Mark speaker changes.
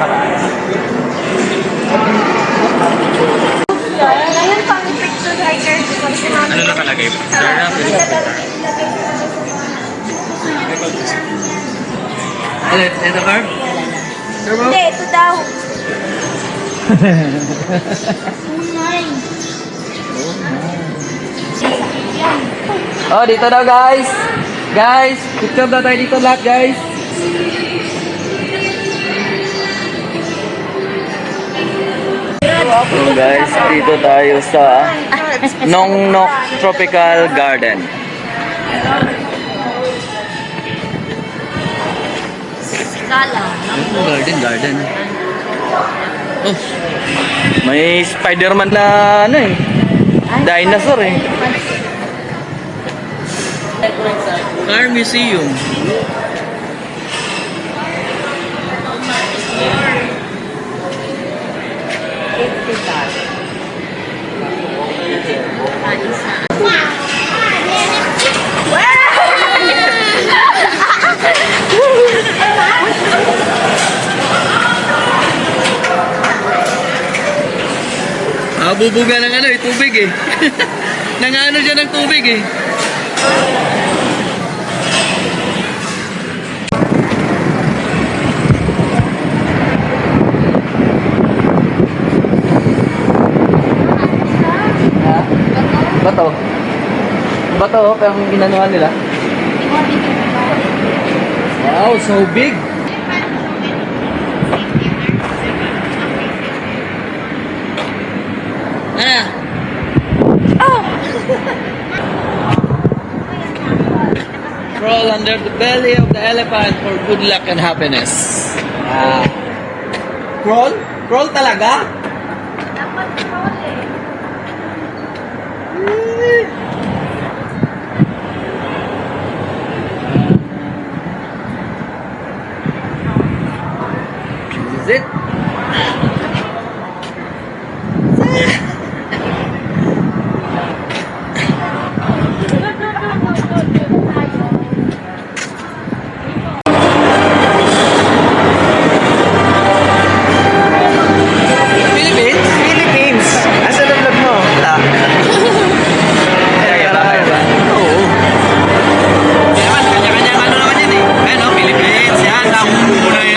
Speaker 1: nakaraan.
Speaker 2: Ngayon pang picture hiker.
Speaker 1: Ano nakalagay? Ito, Carb?
Speaker 2: Hindi, ito daw.
Speaker 1: Oh, dito daw guys. Guys, picture daw tayo dito lahat guys. So guys, dito tayo sa Nongnok Tropical Garden. Garden. Oh, may Spider-Man na ano eh. Dinosaur eh. Car Museum. Bubuga ng ano eh, tubig eh. Nangano siya ng tubig eh. Bato. Bato, pero ang ginanuhan nila. Wow, so big. Ano? Oh! Crawl under the belly of the elephant for good luck and happiness. Crawl? Crawl talaga?
Speaker 2: Dapat crawl eh.
Speaker 1: Is it? Philippines? Asa na vlog mo? Wala. Kaya ba? Oo. Kaya naman, kanya-kanya ano naman yan eh. Ayun o, Philippines. Yan, nakukuha na